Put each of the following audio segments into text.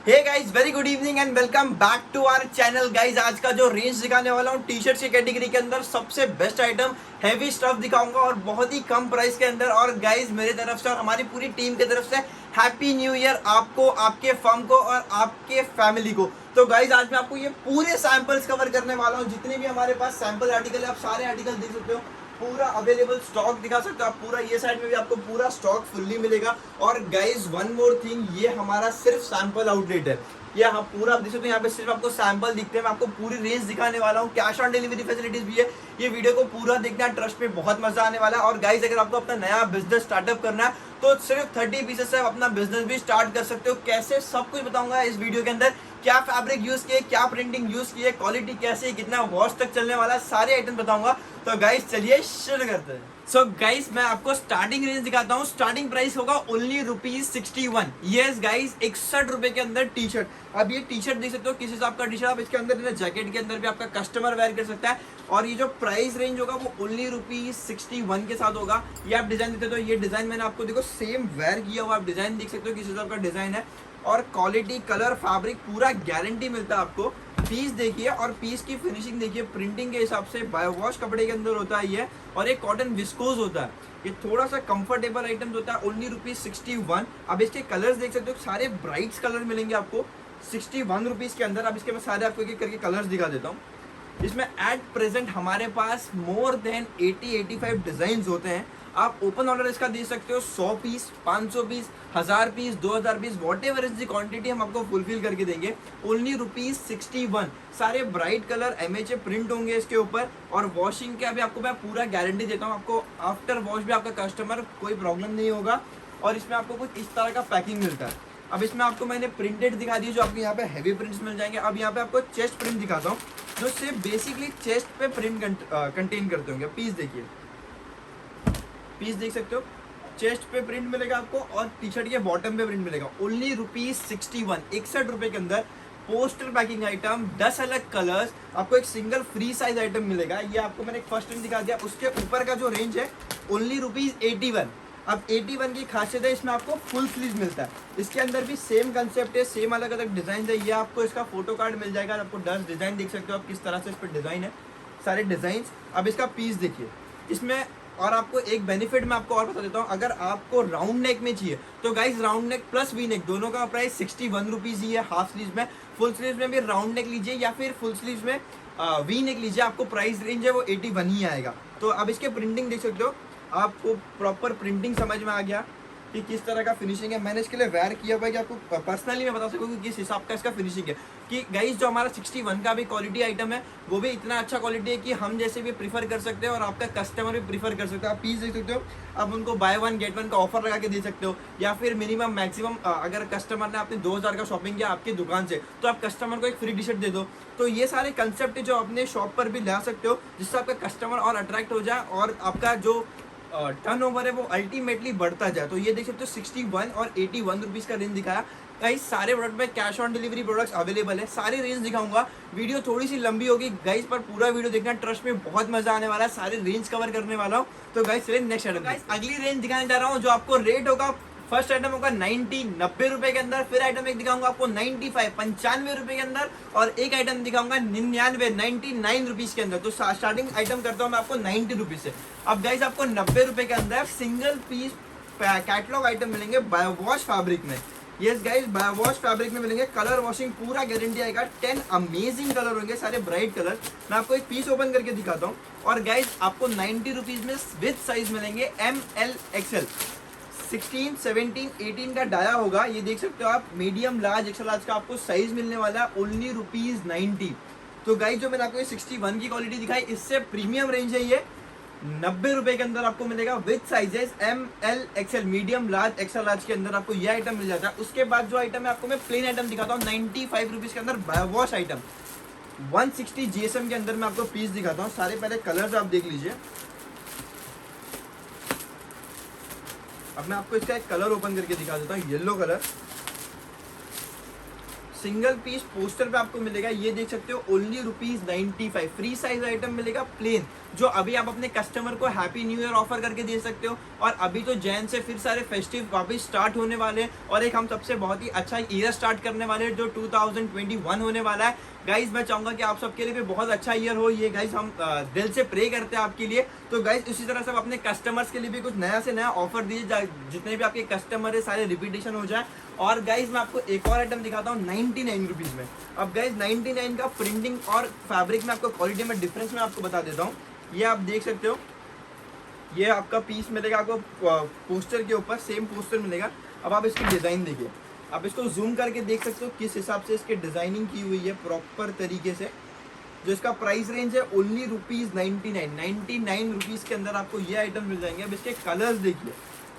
Hey guys, very good evening and welcome back to our channel. Guys, आज का जो range दिखाने वाला हूँ टी शर्ट की कैटेगरी के अंदर सबसे बेस्ट आइटम हैवी स्टफ दिखाऊंगा और बहुत ही कम प्राइस के अंदर। और गाइस, मेरी तरफ से और हमारी पूरी टीम की तरफ से हैप्पी न्यू ईयर आपको, आपके फर्म को और आपके फैमिली को। तो गाइस, आज मैं आपको ये पूरे सैंपल्स कवर करने वाला हूँ। जितने भी हमारे पास सैंपल आर्टिकल है, आप सारे आर्टिकल देख सकते हो, पूरा अवेलेबल स्टॉक दिखा सकते हो आप। पूरा ये साइड में भी आपको पूरा स्टॉक फुल्ली मिलेगा। और गाइस, वन मोर थिंग, ये हमारा सिर्फ सैंपल आउटलेट है। ये हाँ, पूरा आप देख सकते हो, यहाँ पे सिर्फ आपको सैंपल दिखते हैं। मैं आपको पूरी रेंज दिखाने वाला हूँ, कैश ऑन डिलीवरी फैसिलिटीज भी है। ये वीडियो को पूरा देखना, ट्रस्ट में बहुत मजा आने वाला है। और गाइस, अगर आपको अपना नया बिजनेस स्टार्टअप करना है तो सिर्फ 30 पीसेस से आप अपना बिजनेस भी स्टार्ट कर सकते हो। कैसे, सब कुछ बताऊंगा इस वीडियो के अंदर। क्या फैब्रिक यूज किए, क्या प्रिंटिंग यूज की है, क्वालिटी कैसे, कितना वॉश तक चलने वाला है, सारे आइटम बताऊंगा। तो गाइस, चलिए शुरू करते हैं। सो गाइस, मैं आपको स्टार्टिंग रेंज दिखाता हूँ। स्टार्टिंग प्राइस होगा ओनली ₹61। यस गाइस, 61 रुपए के अंदर टी शर्ट। अब ये टी शर्ट देख सकते हो, किस हिसाब का टी शर्ट। आप इसके अंदर जैकेट के अंदर भी आपका कस्टमर वेयर कर सकता है। और ये जो प्राइस रेंज होगा वो ओनली ₹61 के साथ होगा। ये आप डिजाइन देते हो, ये डिजाइन मैंने आपको देखो सेम वेयर किया हुआ, आप डिजाइन देख सकते हो किस हिसाब का डिजाइन है। और क्वालिटी, कलर, फैब्रिक पूरा गारंटी मिलता है आपको। पीस देखिए और पीस की फिनिशिंग देखिए, प्रिंटिंग के हिसाब से बायो वॉश कपड़े के अंदर होता है ये। और एक कॉटन विस्कोज होता है, ये थोड़ा सा कंफर्टेबल आइटम होता है। ओनली ₹61। अब इसके कलर्स देख सकते हो, सारे ब्राइट्स कलर मिलेंगे आपको 61 रुपीज के अंदर। अब इसके मैं सारे आपको एक करके कलर्स दिखा देता हूँ। इसमें एट प्रेजेंट हमारे पास मोर देन 80-85 डिजाइन होते हैं। आप ओपन ऑर्डर इसका दे सकते हो 100 piece, 500 piece, 1000 piece, 2000 piece, whatever is the quantity हम आपको फुलफिल करके देंगे। ओनली ₹61। सारे ब्राइट कलर MHA प्रिंट होंगे इसके ऊपर। और वॉशिंग का भी आपको मैं पूरा गारंटी देता हूँ। आपको आफ्टर वॉश भी आपका कस्टमर कोई प्रॉब्लम नहीं होगा। और इसमें आपको कुछ इस तरह का पैकिंग मिलता है। अब इसमें आपको मैंने प्रिंटेड दिखा दी, जो आपको यहाँ पे हैवी प्रिंट्स मिल जाएंगे। अब यहाँ पे आपको चेस्ट प्रिंट दिखाता हूँ, जो सिर्फ बेसिकली चेस्ट पे प्रिंट कंटेन करते होंगे। पीस देखिए, पीस देख सकते हो, चेस्ट पे प्रिंट मिलेगा आपको और टी शर्ट के बॉटम पे प्रिंट मिलेगा। ओनली ₹61, 61 रुपए के अंदर पोस्टर पैकिंग आइटम, 10 अलग कलर्स, आपको एक सिंगल फ्री साइज आइटम मिलेगा। ये आपको मैंने फर्स्ट टाइम दिखा दिया। उसके ऊपर का जो रेंज है ओनली ₹81। अब 81 की खासियत है, इसमें आपको फुल स्लीव मिलता है। इसके अंदर भी सेम कंसेप्ट है, सेम अलग अलग डिजाइन है। ये आपको इसका फोटो कार्ड मिल जाएगा। आपको 10 डिजाइन देख सकते हो आप, किस तरह से इस पर डिजाइन है, सारे डिजाइन। अब इसका पीस देखिए इसमें। और आपको एक बेनिफिट मैं आपको और बता देता हूँ, अगर आपको राउंड नेक में चाहिए तो guys, round neck plus V neck दोनों का प्राइस 61 रुपीज ही है। हाफ स्लीव में, फुल स्लीव में भी राउंड नेक लीजिए या फिर फुल स्लीव में वी नेक लीजिए, आपको प्राइस रेंज है वो 81 ही आएगा। तो अब इसके प्रिंटिंग देख सकते हो, आपको प्रॉपर प्रिंटिंग समझ में आ गया कि किस तरह का फिनिशिंग है। मैंने इसके लिए वेयर किया हुआ है कि आपको पर्सनली मैं बता सकूँ कि किस हिसाब का इसका फिनिशिंग है। कि गाइस, जो हमारा 61 का भी क्वालिटी आइटम है वो भी इतना अच्छा क्वालिटी है कि हम जैसे भी प्रीफर कर सकते हैं और आपका कस्टमर भी प्रीफर कर सकते हो। आप पीस देख सकते हो, आप उनको बाय 1 गेट 1 का ऑफर लगा के दे सकते हो। या फिर मिनिमम मैक्सिमम अगर कस्टमर ने आपने 2000 का शॉपिंग किया आपकी दुकान से, तो आप कस्टमर को एक फ्री टी शर्ट दे दो। तो ये सारे कंसेप्ट जो अपने शॉप पर भी ला सकते हो, जिससे आपका कस्टमर और अट्रैक्ट हो जाए और आपका जो टर्नओवर है वो अल्टीमेटली बढ़ता जाए। तो ये देख सकते हो 61 और 81 रुपीज का रेंज दिखाया। गाइस, सारे प्रोडक्ट में cash on delivery products available है। सारे रेंज दिखाऊंगा। वीडियो थोड़ी सी लंबी होगी गाइस, पर पूरा वीडियो देखना, ट्रस्ट में बहुत मजा आने वाला है। सारे रेंज कवर करने वाला हूँ। तो गाइस, चलिए नेक्स्ट आइटम। गाइस, अगली रेंज दिखाने जा रहा हूँ, जो आपको रेट होगा। फर्स्ट आइटम होगा 90 रुपए के अंदर। फिर आइटम एक दिखाऊंगा आपको 95 रुपए के अंदर। और एक आइटम दिखाऊंगा 99 रुपीज के अंदर। तो स्टार्टिंग आइटम करता हूँ मैं आपको 90 रुपीज से। अब गाइस, आपको 90 रुपए के अंदर सिंगल पीस कैटलॉग आइटम मिलेंगे बायो वॉश फैब्रिक में। Yes guys, bio wash fabric में मिलेंगे। कलर वॉशिंग पूरा गारंटी आएगा। 10 अमेजिंग कलर होंगे, सारे ब्राइट कलर। मैं आपको एक पीस ओपन करके दिखाता हूँ। और गाइस, आपको 90 रुपीज में विद साइज मिलेंगे ML XL, 16, 17, 18 का डाया होगा। ये देख सकते हो आप, मीडियम, लार्ज, एक्स्ट्रा लार्ज का आपको साइज मिलने वाला है। ओनली ₹90। तो गाइस, जो मैंने आपको ये 61 की क्वालिटी दिखाई, इससे प्रीमियम रेंज है ये। 90 रुपए के अंदर आपको मिलेगा with sizes ML XL, medium, large, extra large के अंदर आपको ये आइटम मिल जाता है। उसके बाद जो आइटम है आपको मैं प्लेन आइटम दिखाता हूँ 95 रुपीज के अंदर बायो वॉश आइटम। 160 GSM के अंदर मैं आपको पीस दिखाता हूँ। सारे पहले कलर्स आप देख लीजिए। अब मैं आपको इसका एक कलर ओपन करके दिखा देता हूँ। Yellow colour, single piece poster पे आपको मिलेगा, ये देख सकते हो, ओनली ₹95। फ्री साइज आइटम मिलेगा प्लेन, जो अभी आप अपने कस्टमर को हैप्पी न्यू ईयर ऑफर करके दे सकते हो। और अभी तो जैन से फिर सारे फेस्टिव वापस स्टार्ट होने वाले हैं, और एक हम सबसे बहुत ही अच्छा ईयर स्टार्ट करने वाले हैं जो 2021 होने वाला है। गाइज मैं चाहूंगा कि आप सबके लिए भी बहुत अच्छा ईयर हो ये। गाइज हम दिल से प्रे करते हैं आपके लिए। तो गाइज इसी तरह से अपने कस्टमर्स के लिए भी कुछ नया से नया ऑफर दीजिए, जितने भी आपके कस्टमर है सारे रिपीटेशन हो जाए। और गाइज मैं आपको एक और आइटम दिखाता हूँ 99 रुपीज़ में। अब गाइज 99 का प्रिंटिंग और फैब्रिक में आपको क्वालिटी में डिफरेंस मैं आपको बता देता हूँ। ये आप देख सकते हो, ये आपका पीस मिलेगा आपको पोस्टर के ऊपर, सेम पोस्टर मिलेगा। अब आप इसकी डिज़ाइन देखिए, आप इसको जूम करके देख सकते हो किस हिसाब से इसकी डिज़ाइनिंग की हुई है प्रॉपर तरीके से। जो इसका प्राइस रेंज है ओनली ₹99 रुपीज़ के अंदर आपको ये आइटम मिल जाएंगे। अब इसके कलर्स देखिए,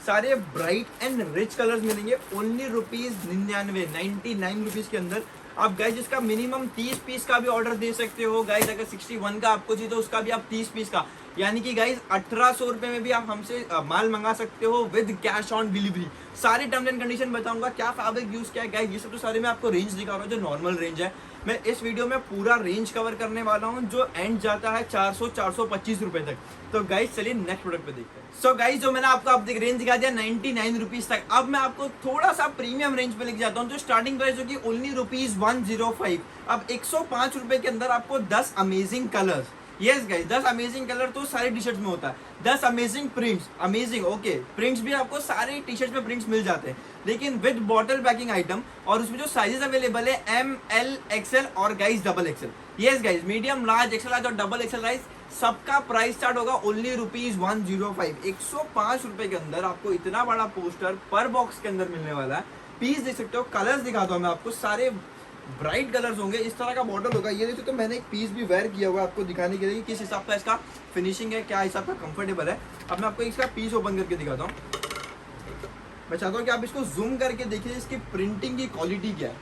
सारे ब्राइट एंड रिच कलर्स मिलेंगे ओनली ₹99 रुपीज़ के अंदर। आप गाइज इसका मिनिमम 30 पीस का भी ऑर्डर दे सकते हो। गाइज अगर 61 का आपको चाहिए तो उसका भी आप 30 पीस का, यानी कि गाइज 1800 रुपये में भी आप हमसे माल मंगा सकते हो विद कैश ऑन डिलीवरी। सारी टर्म्स एंड कंडीशन बताऊंगा, क्या फैब्रिक यूज किया है गाइज, ये सब तो सारे मैं आपको रेंज दिखा रहा हूँ जो नॉर्मल रेंज है। मैं इस वीडियो में पूरा रेंज कवर करने वाला हूँ जो एंड जाता है 400-425 रुपए तक। तो गाइज चलिए नेक्स्ट प्रोडक्ट पे देखते हैं। सो गाइज जो मैंने आपको अब रेंज दिखा दिया 99 रुपीज तक, अब मैं आपको थोड़ा सा प्रीमियम रेंज पे लेके जाता हूँ। जो स्टार्टिंग प्राइस होगी ओनली ₹105। अब 105 रुपए के अंदर आपको 10 amazing colours, yes guys 10 amazing colour तो सारे टी शर्ट में होता है, 10 amazing prints, amazing okay prints भी आपको सारे टी शर्ट में प्रिंट्स मिल जाते हैं, लेकिन विद बॉटल पैकिंग आइटम। और उसमें जो साइजेस अवेलेबल है एम, एल, एक्सएल और guys double XL. Yes guys medium, large, XL large और डबल एक्सएल साइज सबका प्राइस स्टार्ट होगा ओनली ₹105। 105 रुपए के अंदर आपको इतना बड़ा पोस्टर पर बॉक्स के अंदर मिलने वाला है। पीस देख सकते हो, कलर्स दिखाता हूँ मैं आपको, सारे ब्राइट कलर्स होंगे। इस तरह का बॉटल होगा, ये देखो, तो मैंने एक पीस भी वेयर किया हुआ है आपको दिखाने के लिए किस हिसाब का इसका फिनिशिंग है, क्या हिसाब का कंफर्टेबल है। अब मैं आपको इसका पीस ओपन करके दिखाता हूँ। मैं चाहता हूँ कि आप इसको जूम करके देखिए इसकी प्रिंटिंग की क्वालिटी क्या है।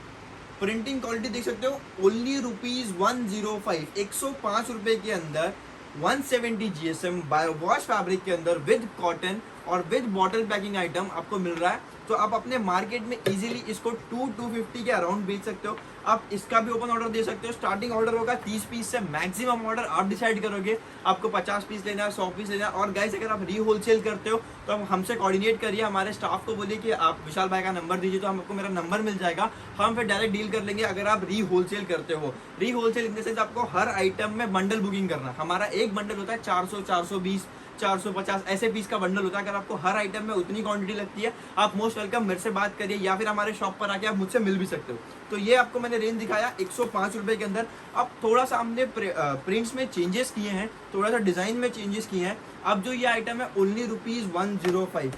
प्रिंटिंग क्वालिटी देख सकते हो, ओनली ₹105। 105 रुपए के अंदर 170 GSM बायो वॉश फैब्रिक के अंदर विद कॉटन और विद बॉटल पैकिंग आइटम आपको मिल रहा है। तो आप अपने मार्केट में इजीली इसको 250 के अराउंड बेच सकते हो। आप इसका भी ओपन ऑर्डर दे सकते हो। स्टार्टिंग ऑर्डर होगा 30 पीस से, मैक्सिमम ऑर्डर आप डिसाइड करोगे आपको 50 पीस लेना है, 100 पीस लेना है। और गाइस अगर आप री होलसेल करते हो तो आप हमसे कोऑर्डिनेट करिए, हमारे स्टाफ को बोलिए कि आप विशाल भाई का नंबर दीजिए, तो हमको मेरा नंबर मिल जाएगा, हम फिर डायरेक्ट डील कर लेंगे। अगर आप री होलसेल करते हो, री होलसेल इन द सेंस आपको हर आइटम में बंडल बुकिंग करना। हमारा एक बंडल होता है 400, 420, 450 ऐसे पीस का बंडल होता है। अगर आपको हर आइटम में उतनी क्वांटिटी लगती है, आप मोस्ट वेलकम मेरे से बात करिए, या फिर हमारे शॉप पर आके आप मुझसे मिल भी सकते हो। तो ये आपको मैंने रेंज दिखाया 105 रुपए के अंदर। अब थोड़ा सा हमने प्रिंट्स में चेंजेस किए हैं, थोड़ा सा डिजाइन में चेंजेस किए हैं। अब जो ये आइटम है ओनली ₹105,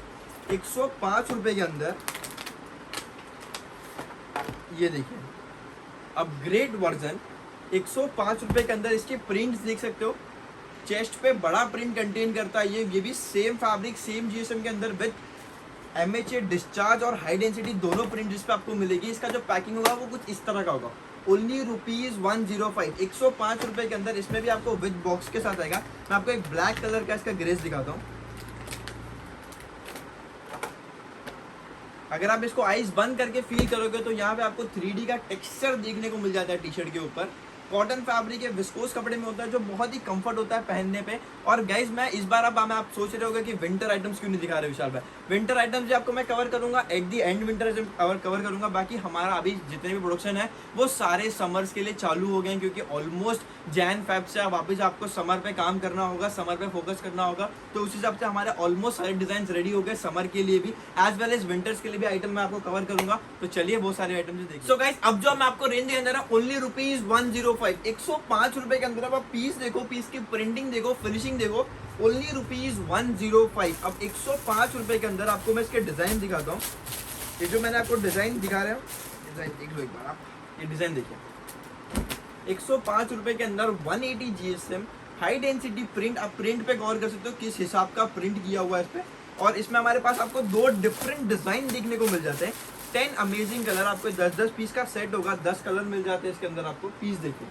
105 रुपए के अंदर। ये देखिए अपग्रेड वर्जन 105 रुपए के अंदर। इसके प्रिंट्स देख सकते हो, चेस्ट पे बड़ा प्रिंट कंटेन करता है ये भी सेम फैब्रिक, सेम GSM के अंदर विद MHA डिस्चार्ज और हाई डेंसिटी दोनों प्रिंट जिस पे आपको मिलेगी। इसका जो पैकिंग होगा वो कुछ इस तरह का होगा। ओनली ₹105, 105 रुपए के अंदर। इसमें भी आपको विद बॉक्स के साथ आएगा। मैं आपको एक ब्लैक कलर का इसका ग्रेस दिखाता हूँ। अगर आप इसको आइज बंद करके फील करोगे तो यहाँ पे आपको 3D का टेक्सचर देखने को मिल जाता है टी शर्ट के ऊपर। कॉटन फैब्रिक है, विस्कोस कपड़े में होता है, जो बहुत ही कंफर्ट होता है पहनने पे। और गाइज मैं इस बार अब आप सोच रहे होगा कि विंटर आइटम्स क्यों नहीं दिखा रहे विशाल भाई। विंटर आइटम्स भी आपको मैं कवर करूंगा at the and, winter cover करूंगा। बाकी हमारा अभी जितने भी प्रोडक्शन है वो सारे समर्स के लिए चालू हो गए हैं, क्योंकि ऑलमोस्ट जैन फेब से वापस आपको समर पे काम करना होगा, समर पे फोकस करना होगा। तो उस हिसाब से हमारे ऑलमोस्ट सारे डिजाइन रेडी हो गए समर के लिए भी, एज वेल एज विंटर्स के लिए भी आइटम मैं आपको कवर करूंगा। तो चलिए वो सारे आइटम देखिए। सो गाइज अब जो मैं आपको रेंज दे रहा हूं ओनली ₹105, 105 रुपए के अंदर। अब आप पीस देखो, पीस की प्रिंटिंग देखो, फिनिशिंग देखो, ओनली ₹105। अब 105 रुपए के अंदर आपको मैं इसके डिजाइन दिखाता हूँ। ये जो मैंने आपको डिजाइन दिखा रहा हूँ, डिजाइन देख लो एक बार आप, ये डिजाइन देखिए। 105 रुपए के अंदर 180 GSM हाई डेंसिटी प्रिंट। आप प्रिंट पे गौर कर सकते हो किस हिसाब का प्रिंट किया हुआ है इस पे। और इसमें हमारे पास आपको 2 डिफरेंट डिजाइन देखने को मिल जाते हैं। 10 अमेजिंग कलर, आपको 10-10 पीस का सेट होगा, 10 कलर मिल जाते हैं इसके अंदर। आपको पीस देखिए,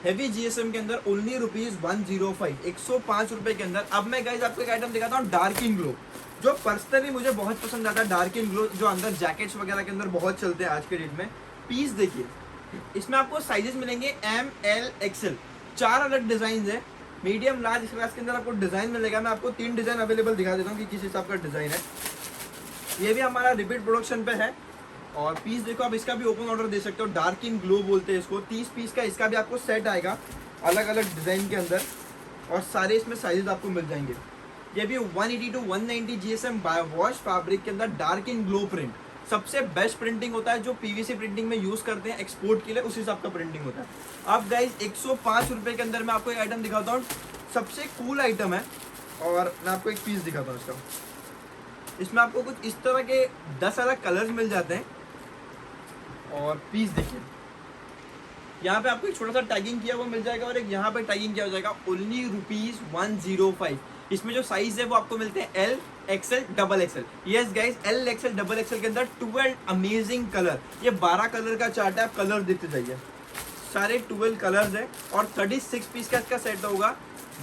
हेवी GSM के अंदर ओनली ₹105, 105 रुपए के अंदर। अब मैं गाइस आपको एक आइटम दिखाता हूँ, डार्क इन ग्लो, जो पर्सनली मुझे बहुत पसंद आता है। डार्क इन ग्लो जो अंदर जैकेट्स वगैरह के अंदर बहुत चलते हैं आज के डेट में। पीस देखिए, इसमें आपको साइजेस मिलेंगे ML XL, 4 अलग डिजाइन है। मीडियम लार्ज क्लास के अंदर आपको डिजाइन मिलेगा। मैं आपको 3 डिजाइन अवेलेबल दिखा देता हूँ कि किस हिसाब का डिजाइन है। ये भी हमारा रिपीट प्रोडक्शन पे है। और पीस देखो, आप इसका भी ओपन ऑर्डर दे सकते हो, डार्क इन ग्लो बोलते हैं इसको। 30 पीस का इसका भी आपको सेट आएगा अलग अलग डिजाइन के अंदर, और सारे इसमें साइजेस आपको मिल जाएंगे। ये भी 180 to 190 GSM वॉश फैब्रिक के अंदर डार्क इन ग्लो प्रिंट, सबसे बेस्ट प्रिंटिंग होता है जो पीवीसी प्रिंटिंग में यूज करते हैं एक्सपोर्ट के लिए, उस हिसाब का प्रिंटिंग होता है। अब गाइज 105 रुपए के अंदर मैं आपको एक आइटम दिखाता हूँ, सबसे कूल आइटम है। और मैं आपको एक पीस दिखाता हूँ इसका। इसमें आपको कुछ इस तरह के 10 अलग कलर्स मिल जाते हैं। और पीस देखिए, यहाँ पे आपको एक छोटा सा टैगिंग किया हुआ मिल जाएगा, और एक यहाँ पे टैगिंग किया हो जाएगा, ओनली ₹105। इसमें जो साइज है वो आपको मिलते हैं L, XL, XXL। Yes guys, L, XL, XXL के अंदर 12 अमेजिंग कलर। ये 12 कलर का चार्ट है, आप कलर देखते जाइए, सारे 12 कलर्स है। और 36 पीस का इसका सेट होगा,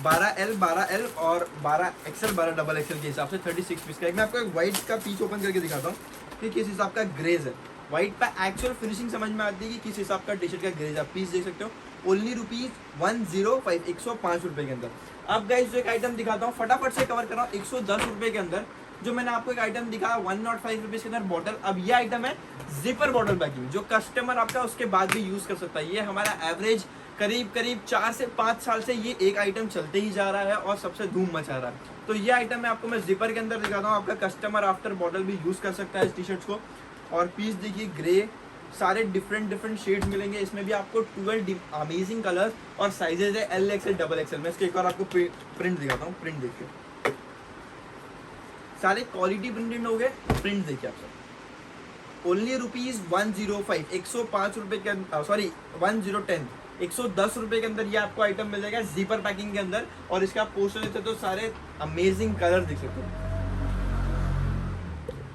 12L, 12L और 12XL, 12XXL के हिसाब से 36 पीस का। मैं आपको एक व्हाइट का पीस ओपन करके दिखाता हूँ कि किस हिसाब का ग्रेज है। व्हाइट पे एक्चुअल फिनिशिंग समझ में आती है कि किस हिसाब का टी शर्ट का ग्रेज। आप पीस देख सकते हो, ओनली ₹105, 105 रुपए के अंदर। अब गाइस जो एक आइटम दिखाता हूँ, फटाफट से कवर कर रहा हूँ, 110 रुपए के अंदर। जो मैंने आपको एक आइटम दिखाया 105 रुपीज के अंदर बॉटल। अब ये आइटम है जिपर बॉटल पैकिंग, जो कस्टमर आपका उसके बाद भी यूज कर सकता है। ये हमारा एवरेज करीब 4 से 5 साल से ये एक आइटम चलते ही जा रहा है और सबसे धूम मचा रहा है। तो ये आइटम मैं आपको जिपर के अंदर दिखाता हूँ, आपका कस्टमर आफ्टर बॉटल भी यूज कर सकता है इस टी शर्ट्स को। और पीस देखिए, ग्रे, सारे डिफरेंट शेड्स मिलेंगे। इसमें भी आपको 12 अमेजिंग कलर्स और साइजेज है L, XL, XXL। मैं इसके एक बार आपको प्रिंट दिखाता हूँ। प्रिंट देखिए, सारे क्वालिटी प्रिंटेड हो गए। प्रिंट देखिए आप सब, ओनली ₹105, 105 रुपए के, सॉरी 1010, 110 रुपए के अंदर ये आपको आइटम मिल जाएगा जीपर पैकिंग के अंदर। और इसका पोस्टर देते तो सारे अमेजिंग कलर दिख सकते हो।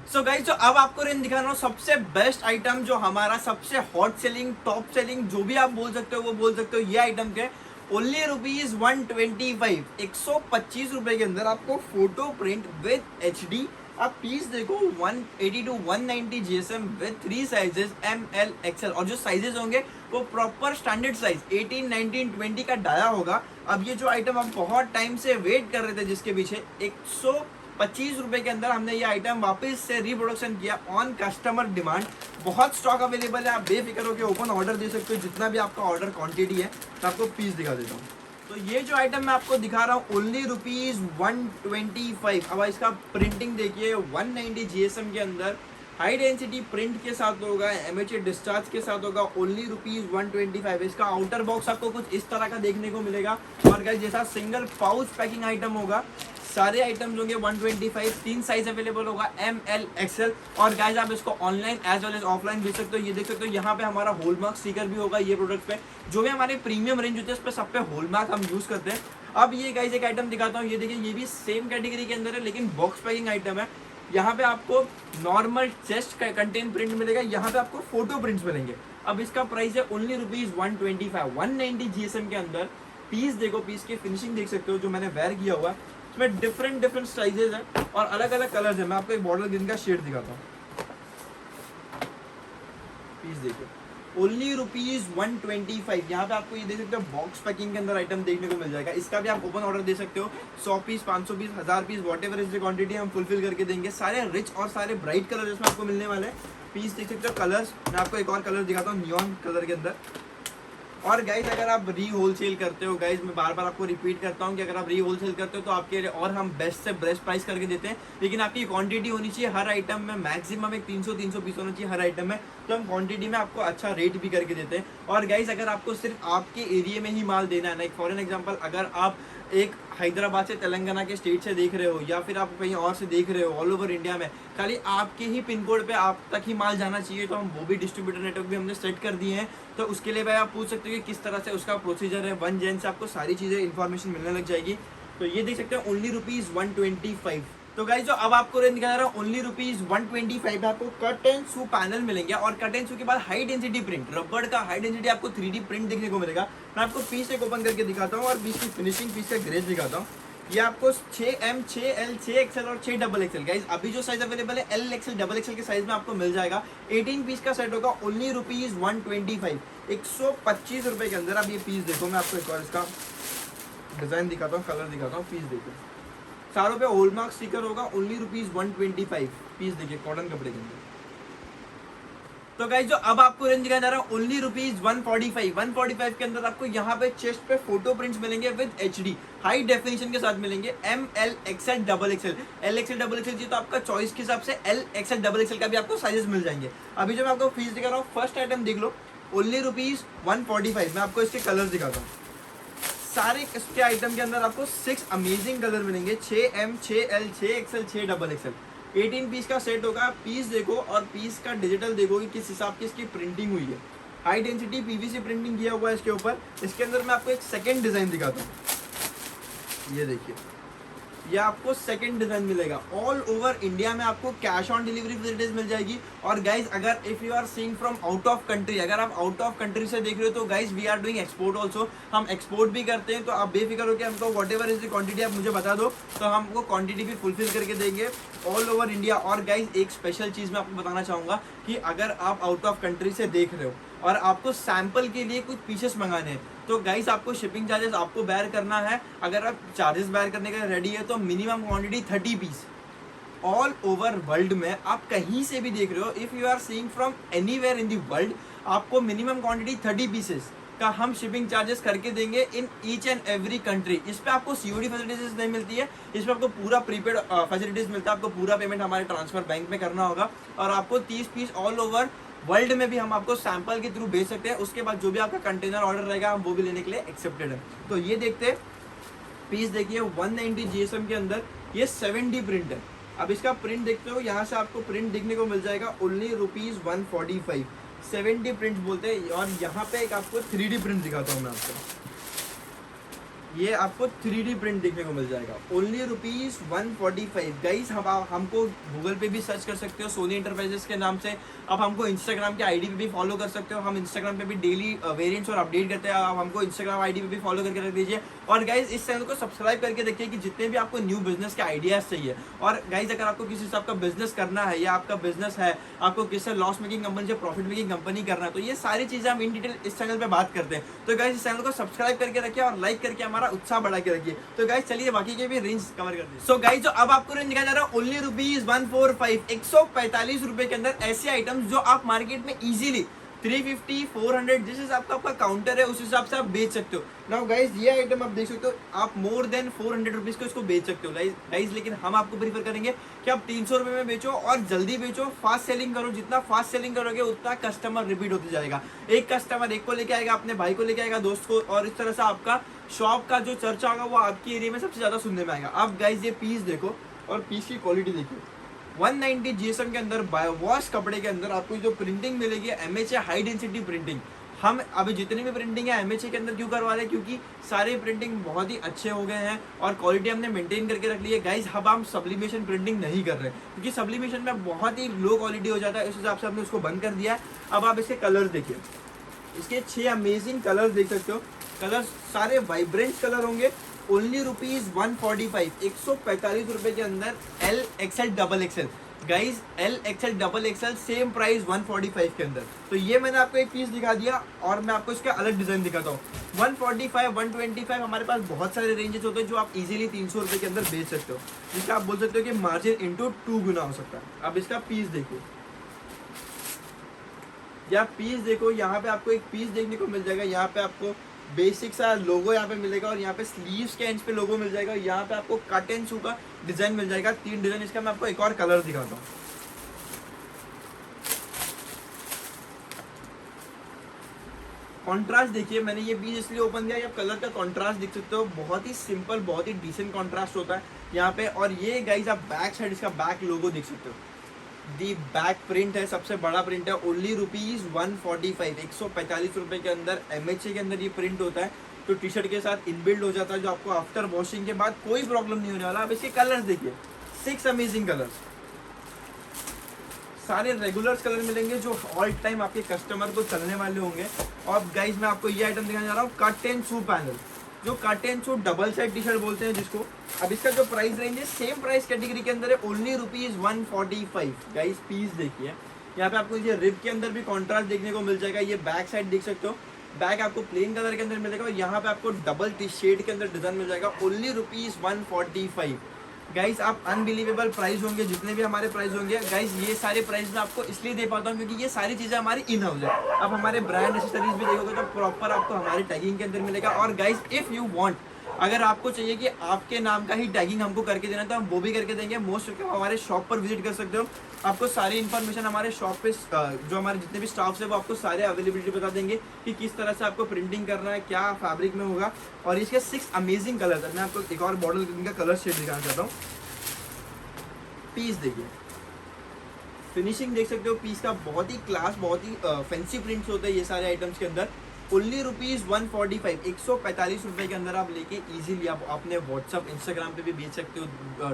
सो गाइस, जो अब आपको रेंज दिखा रहा हूँ, सबसे बेस्ट आइटम, जो हमारा सबसे हॉट सेलिंग, टॉप सेलिंग, जो भी आप बोल सकते हो वो बोल सकते हो, ये आइटम के ओनली ₹125, 125 रुपए के अंदर आपको फोटो प्रिंट विद HD। आप पीस देखो, 180 to 190 GSM with 3 sizes ML, XL। और जो साइजेस होंगे वो प्रॉपर स्टैंडर्ड साइज 18, 19, 20 का डाया होगा। अब ये जो आइटम आप बहुत टाइम से वेट कर रहे थे, जिसके पीछे 125 रुपए के अंदर हमने ये आइटम वापस से रिप्रोडक्शन किया ऑन कस्टमर डिमांड। बहुत स्टॉक अवेलेबल है, आप बेफिक्र होकर ओपन ऑर्डर दे सकते हो, जितना भी आपका ऑर्डर क्वांटिटी है। मैं आपको पीस दिखा देता हूँ। तो ये जो आइटम मैं आपको दिखा रहा हूँ, ओनली ₹125। अब इसका प्रिंटिंग देखिए, 190 GSM के अंदर हाई डेंसिटी प्रिंट के साथ होगा, MHA डिस्चार्ज के साथ होगा, ओनली ₹125। इसका आउटर बॉक्स आपको कुछ इस तरह का देखने को मिलेगा। और गाइस, जैसा सिंगल पाउच पैकिंग आइटम होगा, सारे आइटम्स होंगे 125। 3 साइज अवेलेबल होगा, ML, XL। और गाइस, आप इसको online as well as offline देख सकते हो। ये देख सकते हो, यहाँ पे हमारा हॉलमार्क स्टिकर भी होगा। ये प्रोडक्ट पे जो भी हमारे प्रीमियम रेंज होते हैं, उस पर सब पे हॉलमार्क हम यूज करते हैं। अब ये गाइस एक आइटम दिखाता हूँ, ये देखिए, ये भी सेम कैटेगरी के अंदर है, लेकिन बॉक्स पैकिंग आइटम है। यहाँ पे आपको नॉर्मल चेस्ट कंटेंट प्रिंट मिलेगा, यहाँ पे आपको फोटो प्रिंट्स मिलेंगे। अब इसका प्राइस है ओनली ₹125, 190 GSM के अंदर। पीस देखो, पीस की फिनिशिंग देख सकते हो, जो मैंने वेयर किया हुआ है। इसमें डिफरेंट साइजेस हैं और अलग अलग कलर्स हैं। मैं आपको एक बॉटल ग्रीन का शेड दिखाता हूँ। पीस देखिए, ओनली ₹125। यहाँ पे आपको ये देख सकते हो, बॉक्स पैकिंग के अंदर आइटम देखने को मिल जाएगा। इसका भी आप ओपन ऑर्डर दे सकते हो, 100 piece, 500 piece, 1000 piece, whatever is the quantity, हम फुलफिल करके देंगे। सारे रिच और सारे ब्राइट कलर इसमें आपको मिलने वाले हैं। पीस देख सकते हो, कलर्स, मैं आपको एक और कलर दिखाता हूँ, नियॉन कलर के अंदर। और गाइज, अगर आप री होलसेल करते हो, गाइज मैं बार बार आपको रिपीट करता हूँ कि अगर आप री होलसेल करते हो तो आपके लिए और हम बेस्ट से बेस्ट प्राइस करके देते हैं। लेकिन आपकी क्वांटिटी होनी चाहिए हर आइटम में, मैक्सिमम एक 300 पीस होना चाहिए हर आइटम में, तो हम क्वांटिटी में आपको अच्छा रेट भी करके देते हैं। और गाइज, अगर आपको सिर्फ आपके एरिया में ही माल देना है, लाइक फॉर एन एग्जाम्पल, अगर आप एक हैदराबाद से, तेलंगाना के स्टेट से देख रहे हो, या फिर आप कहीं और से देख रहे हो, ऑल ओवर इंडिया में, खाली आपके ही पिन कोड पे आप तक ही माल जाना चाहिए, तो हम वो भी डिस्ट्रीब्यूटर नेटवर्क भी हमने सेट कर दिए हैं। तो उसके लिए भाई आप पूछ सकते हो कि किस तरह से उसका प्रोसीजर है। 1 जन से आपको सारी चीज़ें इन्फॉर्मेशन मिलने लग जाएगी। तो ये देख सकते हो, ओनली ₹125। तो गाइस, जो अब आपको रेंज दिखा रहा हूँ, ओनली ₹125 आपको कट एंड शू पैनल मिलेंगे। और कट एंड शू के बाद हाई डेंसिटी प्रिंट, रबड़ का हाई डेंसिटी आपको 3D प्रिंट देखने को मिलेगा। मैं आपको पीस एक ओपन करके दिखाता हूँ और पीस की फिनिशिंग, पीस का ग्रेज दिखाता हूँ। ये आपको 6M, 6L, 6XL और 6XXL गाइज अभी जो साइज अवेलेबल है एल एक्सएल डबल एक्सएल के साइज में आपको मिल जाएगा। 18 पीस का सेट होगा ओनली ₹125, 125 रुपए के अंदर। आप ये पीस देखो, मैं आपको एक और इसका डिजाइन दिखाता हूँ, कलर दिखाता हूँ। पीस देखो, चारों पे हॉलमार्क स्टिकर होगा, ओनली ₹125। पीस देखिए कॉटन कपड़े के अंदर। तो गाइस जो अब आपको रेंज दिखाया जा रहा है ओनली ₹145। 145 के अंदर आपको यहाँ पे चेस्ट पे फोटो प्रिंट्स मिलेंगे विद HD हाई डेफिनेशन के साथ मिलेंगे। ML, XL, XXL, L XL double XL जी तो आपका चॉइस के हिसाब से L XL डबल एक्सएल का भी आपको साइजेस मिल जाएंगे। अभी जो मैं आपको फीस दिखा रहा हूँ, फर्स्ट आइटम देख लो, ओनली ₹145। मैं आपको इसके कलर दिखाता हूँ। सारे इसके आइटम के अंदर आपको 6 अमेजिंग कलर मिलेंगे, 6M, 6L, 6XL, 6XXL। 18 piece का सेट होगा। पीस देखो और पीस का डिजिटल देखो कि किस हिसाब की इसकी प्रिंटिंग हुई है। हाई डेंसिटी PVC प्रिंटिंग किया हुआ है इसके ऊपर। इसके अंदर मैं आपको एक सेकंड डिजाइन दिखाता हूँ। ये देखिए, ये आपको सेकंड डिजाइन मिलेगा। ऑल ओवर इंडिया में आपको कैश ऑन डिलीवरी फैसिलिटीज मिल जाएगी। और गाइज अगर if you are seeing from out of country, अगर आप आउट ऑफ कंट्री से देख रहे हो तो guys we are doing export also, हम एक्सपोर्ट भी करते हैं। तो आप बेफिक्र हो कि हमको whatever is the quantity आप मुझे बता दो तो हम आपको क्वांटिटी भी फुलफिल करके देंगे ऑल ओवर इंडिया। और गाइज एक स्पेशल चीज मैं आपको बताना चाहूंगा कि अगर आप आउट ऑफ कंट्री से देख रहे हो और आपको सैंपल के लिए कुछ पीसेस मंगाने हैं तो गाइस आपको शिपिंग चार्जेस आपको बेयर करना है। अगर आप चार्जेस बेयर करने के लिए रेडी है तो minimum quantity 30 piece. All over world में आप कहीं से भी देख रहे हो, if you are seeing from anywhere in the world, आपको मिनिमम क्वांटिटी 30 पीसेस का हम शिपिंग चार्जेस करके देंगे in each and every country. इस पे आपको COD फैसिलिटीज नहीं मिलती है, इस पे आपको पूरा प्रीपेड फैसिलिटीज मिलता है। आपको पूरा पेमेंट हमारे ट्रांसफर बैंक में करना होगा और आपको 30 पीस ऑल ओवर वर्ल्ड में भी हम आपको सैंपल के थ्रू भेज सकते हैं। उसके बाद जो भी आपका कंटेनर ऑर्डर रहेगा हम वो भी लेने के लिए एक्सेप्टेड है। तो ये देखते हैं, पीस देखिए 190 GSM के अंदर ये 7D प्रिंट है। अब इसका प्रिंट देखते हो, यहाँ से आपको प्रिंट देखने को मिल जाएगा ओनली ₹145। 7D प्रिंट बोलते हैं। और यहाँ पे एक आपको 3D प्रिंट दिखाता हूँ मैं आपको। ये आपको 3D प्रिंट देखने को मिल जाएगा ओनली ₹145। गाइस हमको गूगल पे भी सर्च कर सकते हो सोनी इंटरप्राइजेस के नाम से। आप हमको इंस्टाग्राम के आईडी पे भी फॉलो कर सकते हो। हम इंस्टाग्राम पे भी डेली वेरिएंट्स और अपडेट करते हैं। आप हमको इंस्टाग्राम आईडी पे भी फॉलो करके रख दीजिए। और गाइस इस चैनल को सब्सक्राइब करके देखिए कि जितने भी आपको न्यू बिजनेस के आइडियाज चाहिए। और गाइस अगर आपको किसी से आपका बिजनेस करना है या आपका बिजनेस है, आपको किसी लॉस मेकिंग कंपनी से प्रॉफिट मेकिंग कंपनी करना है, तो ये सारी चीजें हम इन डिटेल इस चैनल पे बात करते हैं। तो गाइस इस चैनल को सब्सक्राइब करके रखिए और लाइक करके हमारा उत्साह बढ़ा के रखिए। तो गाइस चलिए बाकी के भी रेंज कवर करते हैं। सो गाइस जो अब आपको रेंज दिखाया जा रहा है ओनली ₹145, 145 रुपए के अंदर ऐसे आइटम्स जो आप मार्केट में इजीली 350, 400 जिस हिसाब का आपका काउंटर है उस हिसाब से आप बेच सकते हो। नाउ गाइस ये आइटम आप देख सकते हो, आप मोर देन 400 रुपीज को इसको बेच सकते हो गाइस। लेकिन हम आपको प्रीफर करेंगे कि आप 300 रुपए में बेचो और जल्दी बेचो, फास्ट सेलिंग करो। जितना फास्ट सेलिंग करोगे उतना कस्टमर रिपीट होते जाएगा। एक कस्टमर एक को लेके आएगा, अपने भाई को लेके आएगा, दोस्त को, और इस तरह से आपका शॉप का जो चर्चा होगा वो आपके एरिया में सबसे ज्यादा सुनने में आएगा। आप गाइस ये पीस देखो और पीस की क्वालिटी देखिए। 190 GSM के अंदर बायोवॉश कपड़े के अंदर आपको जो प्रिंटिंग मिलेगी MHA हाई डेंसिटी प्रिंटिंग। हम अभी जितनी भी प्रिंटिंग है MHA के अंदर क्यों करवा रहे हैं, क्योंकि सारे प्रिंटिंग बहुत ही अच्छे हो गए हैं और क्वालिटी हमने मेंटेन करके रख ली है। गाइस अब हम सब्लिमेशन प्रिंटिंग नहीं कर रहे क्योंकि सब्लिमेशन में बहुत ही लो क्वालिटी हो जाता है, इस हिसाब से हमने उसको बंद कर दिया है। अब आप इसके कलर देखिए, इसके 6 अमेजिंग कलर देख सकते हो। कलर सारे वाइब्रेंट कलर होंगे। ओनली ₹145, 145 रुपए के अंदर L XL XXL। Guys L XL XXL same price 145 के अंदर। तो ये मैंने आपको एक पीस दिखा दिया और मैं आपको इसका अलग डिजाइन दिखाता हूँ। 145, 125 हमारे पास बहुत सारे रेंजेस होते हैं जो आप इजीली 300 रुपए के अंदर बेच सकते हो, जिसका आप बोल सकते हो कि मार्जिन इंटू 2 गुना हो सकता है। अब इसका पीस देखो, या पीस देखो, यहाँ पे आपको एक पीस देखने को मिल जाएगा। यहाँ पे आपको बेसिक सा लोगो यहाँ पे मिलेगा और यहाँ पे स्लीव्स के एंड पे लोगो मिल जाएगा। यहाँ पे आपको कट एंड शू का डिजाइन मिल जाएगा, 3 डिजाइन। इसका मैं आपको एक और कलर दिखाता हूँ। कॉन्ट्रास्ट देखिए, मैंने ये पीस इसलिए ओपन किया, आप कलर का कॉन्ट्रास्ट देख सकते हो। बहुत ही सिंपल, बहुत ही डिसेंट कॉन्ट्रास्ट होता है यहाँ पे। और ये गाइस आप बैक साइड इसका बैक लोगो देख सकते हो। दी बैक प्रिंट है, सबसे बड़ा प्रिंट है। ओनली ₹145, 145 रुपए के अंदर MHA के अंदर ये प्रिंट होता है। तो टी शर्ट के साथ इनबिल्ड हो जाता है, जो आपको आफ्टर वॉशिंग के बाद कोई प्रॉब्लम नहीं होने वाला। अब इसके कलर्स देखिए, 6 अमेजिंग कलर्स, सारे रेगुलर्स कलर मिलेंगे जो ऑल टाइम आपके कस्टमर को चलने वाले होंगे। और गाइज मैं आपको ये आइटम दिखाने जा रहा हूँ, कट एंड शू पैनल। जो cut and show double side T shirt बोलते हैं जिसको। अब इसका जो प्राइस रेंज है सेम प्राइस कैटेगरी के अंदर है, ओनली ₹145। गाइस पीस देखिए, यहाँ पे आपको ये रिब के अंदर भी कॉन्ट्रास्ट देखने को मिल जाएगा। ये बैक साइड देख सकते हो, बैक आपको प्लेन कलर के अंदर मिलेगा और यहाँ पे आपको डबल टी शेड के अंदर डिजाइन मिल जाएगा, ओनली ₹145। गाइस आप अनबिलीवेबल प्राइस होंगे जितने भी हमारे प्राइस होंगे। गाइस ये सारे प्राइस मैं आपको इसलिए दे पाता हूँ क्योंकि ये सारी चीजें हमारी इन हाउस है। अब हमारे ब्रांड एक्सेसरीज भी देखोगे तो प्रॉपर आपको हमारे टैगिंग के अंदर मिलेगा। और गाइस इफ यू वांट, अगर आपको चाहिए कि आपके नाम का ही टैगिंग हमको करके देना तो हम वो भी करके देंगे। मोस्ट ऑफ हमारे शॉप पर विजिट कर सकते हो, आपको सारी इन्फॉर्मेशन हमारे शॉप पे जो हमारे जितने भी स्टाफ्स है वो आपको सारे अवेलेबिलिटी बता देंगे कि किस तरह से आपको प्रिंटिंग करना है, क्या फैब्रिक में होगा। और इसके 6 अमेजिंग कलर है। मैं आपको एक और मॉडल का कलर शेड दिखाना चाहता हूँ। पीस देखिए, फिनिशिंग देख सकते हो पीस का, बहुत ही क्लास, बहुत ही फैंसी प्रिंट्स होते हैं ये सारे आइटम्स के अंदर। ओनली ₹145, ₹145 के अंदर आप लेके इजीली आप अपने व्हाट्सअप इंस्टाग्राम पे भी बेच सकते हो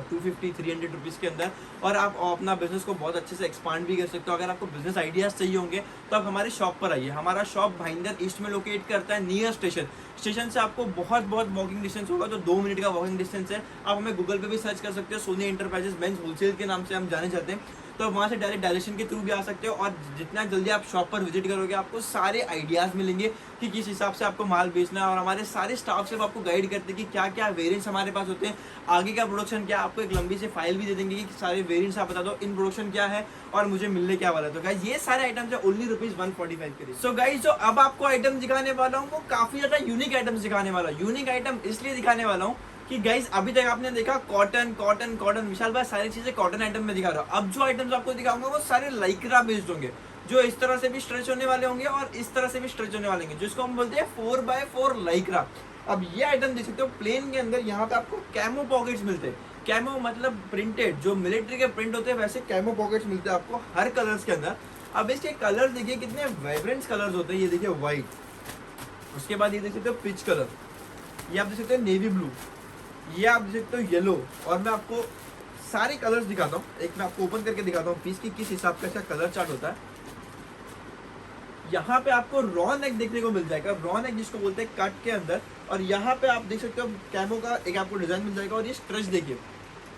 250-300 रुपीज़ के अंदर। और आप अपना बिजनेस को बहुत अच्छे से एक्सपांड भी कर सकते हो। अगर आपको बिजनेस आइडियाज चाहिए होंगे तो आप हमारे शॉप पर आइए। हमारा शॉप भाईंदर ईस्ट में लोकेट करता है, नियर स्टेशन से आपको बहुत वॉकिंग डिस्टेंस होगा, तो 2 मिनट का वॉकिंग डिस्टेंस है। आप हमें गूगल पे भी सर्च कर सकते हो, सोनी एंटरप्राइजेस मेंस होलसेल के नाम से हम जाने जाते हैं। तो वहाँ से डायरेक्ट डायरेक्शन के थ्रू भी आ सकते हो। और जितना जल्दी आप शॉप पर विजिट करोगे आपको सारे आइडियाज़ मिलेंगे कि किस हिसाब से आपको माल बेचना है। और हमारे सारे स्टाफ से आपको गाइड करते हैं कि क्या क्या वेरिएंट्स हमारे पास होते हैं, आगे का प्रोडक्शन क्या। आपको एक लंबी सी फाइल भी दे देंगे कि सारे वेरिएंट्स आप बता दो, इन प्रोडक्शन क्या है और मुझे मिलने क्या वाला है। तो गाइस ये सारे आइटम्स है ओनली ₹145 के लिए। सो गाइस जो अब आपको आइटम दिखाने वाला हूँ वो काफ़ी ज़्यादा यूनिक आइटम्स दिखाने वाला हूँ। यूनिक आइटम इसलिए दिखाने वाला हूँ कि गाइस अभी तक आपने देखा कॉटन कॉटन कॉटन, विशाल भाई सारी चीजें कॉटन आइटम में दिखा रहा हूँ। अब जो आइटम्स आपको दिखाऊंगा वो सारे लाइक्रा बेस्ड होंगे, जो इस तरह से भी स्ट्रेच होने वाले होंगे और इस तरह से भी स्ट्रेच होने वाले होंगे, जिसको हम बोलते हैं 4x4 लाइक्रा। अब ये आइटम देख सकते हो प्लेन के अंदर, यहाँ पे आपको कैमो पॉकेट्स मिलते हैं। कैमो मतलब प्रिंटेड, जो मिलिट्री के प्रिंट होते हैं वैसे कैमो पॉकेट्स मिलते हैं आपको हर कलर्स के अंदर। अब इसके कलर देखिए कितने वाइब्रेंट कलर्स होते हैं। ये देखिए व्हाइट, उसके बाद ये देख सकते हो पिच कलर, ये आप देख सकते हो नेवी ब्लू, ये आप देख सकते हो येलो। और मैं आपको सारे कलर्स दिखाता हूँ, एक मैं आपको ओपन करके दिखाता हूँ पीस की किस हिसाब का इसका कलर चार्ट होता है। यहाँ पे आपको रॉ नेक देखने को मिल जाएगा, रॉ नेक जिसको बोलते हैं कट के अंदर। और यहाँ पे आप देख सकते हो कैमो का एक आपको डिजाइन मिल जाएगा। और ये स्ट्रेच देखिए,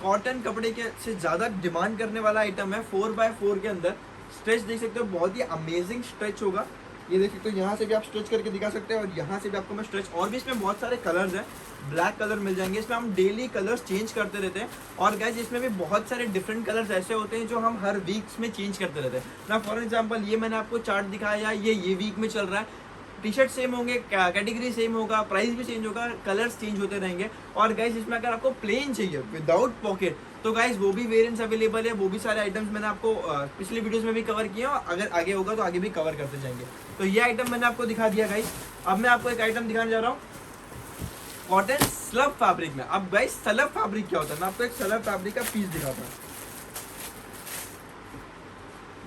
कॉटन कपड़े के से ज्यादा डिमांड करने वाला आइटम है। 4x4 के अंदर स्ट्रेच देख सकते हो, बहुत ही अमेजिंग स्ट्रेच होगा। ये देख सकते हो, यहाँ से भी आप स्ट्रेच करके दिखा सकते हैं और यहाँ से भी आपको मैं स्ट्रेच। और भी इसमें बहुत सारे कलर्स हैं, ब्लैक कलर मिल जाएंगे। इसमें हम डेली कलर्स चेंज करते रहते हैं। और गाइस इसमें भी बहुत सारे डिफरेंट कलर्स ऐसे होते हैं जो हम हर वीक्स में चेंज करते रहते हैं ना। फॉर एग्जांपल ये मैंने आपको चार्ट दिखाया, ये वीक में चल रहा है। टी शर्ट सेम होंगे, कैटेगरी सेम होगा, प्राइस भी चेंज होगा, कलर्स चेंज होते रहेंगे। और गाइस इसमें अगर आपको प्लेन चाहिए विदाउट पॉकेट तो गाइस वो भी वेरिएंट्स अवेलेबल है। वो भी सारे आइटम्स मैंने आपको पिछले वीडियोस में भी कवर किए और अगर आगे होगा तो आगे भी कवर करते जाएंगे। तो ये आइटम मैंने आपको दिखा दिया गाइस। अब मैं आपको एक आइटम दिखाने जा रहा हूँ कॉटन स्लब फैब्रिक में। अब गाइस स्लब फैब्रिक क्या होता है, मैं आपको एक स्लब फैब्रिक का पीस दिखाता हूँ।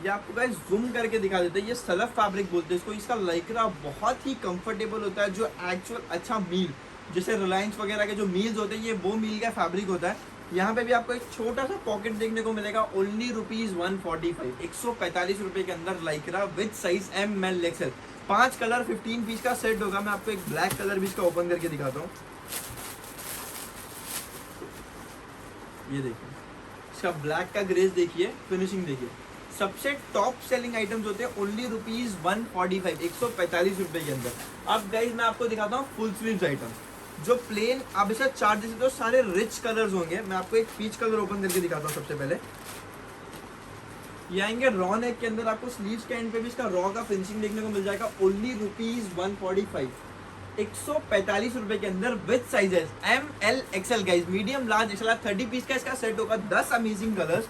ये आपको गाइस जूम करके दिखा देते हैं। ये स्लब फैब्रिक बोलते हैं इसको। इसका लाइक्रा बहुत ही कंफर्टेबल होता है, जो एक्चुअल अच्छा मील जैसे रिलायंस वगैरह के जो मील्स होते हैं ये वो मील का फैब्रिक होता है। यहाँ पे भी आपको एक छोटा सा पॉकेट देखने को मिलेगा, ओनली ₹145, ₹145 के अंदर Lycra with size ML XL। 5 colour 15 piece का सेट होगा। मैं आपको एक ब्लैक कलर भी इसका ओपन करके दिखाता हूँ। ये देखिए इसका ब्लैक का ग्रेस देखिए, फिनिशिंग देखिए। सबसे टॉप सेलिंग आइटम्स होते हैं ओनली ₹145, ₹145 के अंदर। अब गाइस मैं आपको दिखाता हूँ फुल स्लीव्स आइटम, जो प्लेन आप इसका चार्ट देते हो सारे रिच कलर्स होंगे। मैं आपको एक पीच कलर ओपन करके दिखाता हूँ। सबसे पहले ये आएंगे रॉ नेक के अंदर, आपको स्लीव्स के एंड पे भी इसका रॉ का फिनिशिंग देखने को मिल जाएगा। ओनली ₹145, ₹145 के अंदर with sizes ML XL। Guys medium large XL 30 piece का इसका सेट होगा, 10 अमेजिंग कलर्स।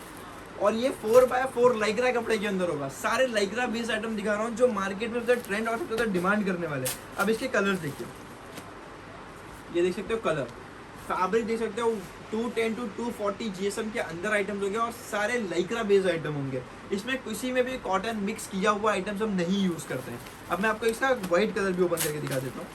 और ये 4x4 लाइक्रा कपड़े के अंदर होगा। सारे लाइक्रा बेस्ड आइटम दिखा रहा हूँ जो मार्केट में सबसे ट्रेंड और सबसे ज्यादा डिमांड करने वाले। अब इसके कलर्स देखिए, ये देख सकते हो कलर, फैब्रिक देख सकते हो 210 to 240 GSM के अंदर आइटम्स होंगे और सारे लाइक्रा बेस्ड आइटम होंगे। इसमें किसी में भी कॉटन मिक्स किया हुआ आइटम्स हम नहीं यूज करते हैं। अब मैं आपको इसका व्हाइट कलर भी ओपन करके दिखा देता हूँ।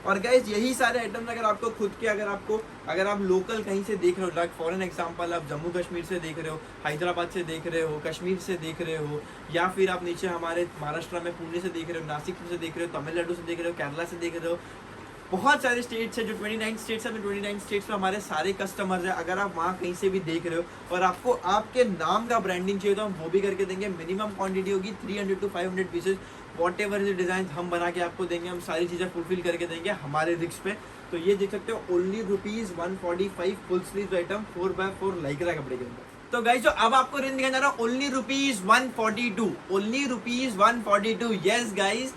और गाइस यही सारे आइटम्स अगर आपको खुद के अगर आप लोकल कहीं से देख रहे हो, लाइक फॉर एन एग्जांपल आप जम्मू कश्मीर से देख रहे हो, हैदराबाद से देख रहे हो, कश्मीर से देख रहे हो, या फिर आप नीचे हमारे महाराष्ट्र में पुणे से देख रहे हो, नासिक से देख रहे हो, तमिलनाडु से देख रहे हो, केरला से देख रहे हो, बहुत सारे स्टेट्स है, जो 29 स्टेट्स है, 29 स्टेट्स में हमारे सारे कस्टमर्स हैं। अगर आप वहाँ कहीं से भी देख रहे हो और आपको आपके नाम का ब्रांडिंग चाहिए तो हम वो भी करके देंगे। मिनिमम क्वांटिटी होगी 300 to 500 pieces, what ever design हम बना के आपको देंगे, हम सारी चीज़ें फुलफिल करके देंगे हमारे रिक्स पे। तो ये देख सकते हो only ₹145 full sleeve item 4x4 Lycra कपड़े के अंदर। तो गाइस जो अब आपको रेंज दिखाने जा रहा हूँ only ₹142, only ₹142। Yes guys,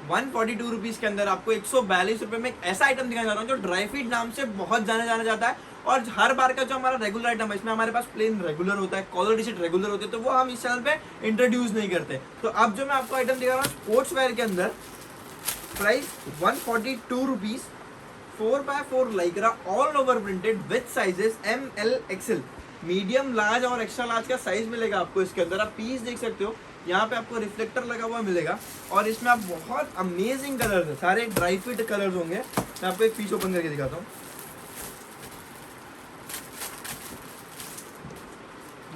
142 rupees के अंदर आपको 142 रुपए में एक ऐसा आइटम दिखाने जा रहा हूँ जो ड्राई फिट नाम से बहुत जाना जाता है। और हर बार का जो हमारा रेगुलर आइटम है, इसमें हमारे पास प्लेन रेगुलर होता है, कॉलर टी शर्ट रेगुलर होते हैं, तो वो हम इस चैनल पे इंट्रोड्यूस नहीं करते। तो अब जो मैं आपको आइटम दिखा रहा हूँ स्पोर्ट्स वेयर के अंदर, price 142 rupees, 4x4 Lycra all over printed with sizes ML XL, medium large और एक्स्ट्रा लार्ज का साइज मिलेगा आपको इसके अंदर। आप पीस देख सकते हो, यहाँ पे आपको रिफ्लेक्टर लगा हुआ मिलेगा और इसमें आप बहुत अमेजिंग कलर्स है, सारे ड्राई फिट कलर्स होंगे। मैं आपको एक पीस ओपन करके दिखाता हूँ।